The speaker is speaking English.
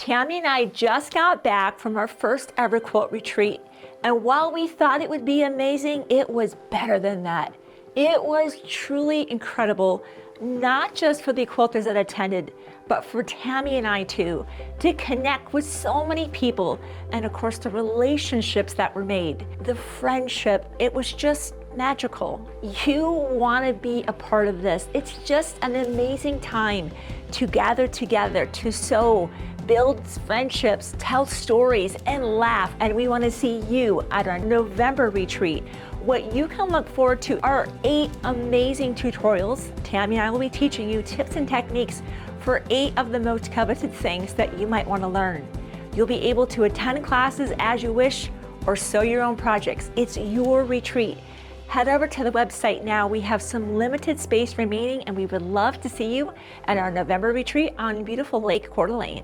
Tammy and I just got back from our first ever quilt retreat, and while we thought it would be amazing, it was better than that. It was truly incredible, not just for the quilters that attended, but for Tammy and I too, to connect with so many people, and of course the relationships that were made, the friendship, it was just magical. You want to be a part of this. It's just an amazing time to gather together, to sew, build friendships, tell stories, and laugh. And we want to see you at our November retreat. What you can look forward to are 8 amazing tutorials. Tammy and I will be teaching you tips and techniques for 8 of the most coveted things that you might want to learn. You'll be able to attend classes as you wish or sew your own projects. It's your retreat. Head over to the website now. We have some limited space remaining, and we would love to see you at our November retreat on beautiful Lake Coeur d'Alene.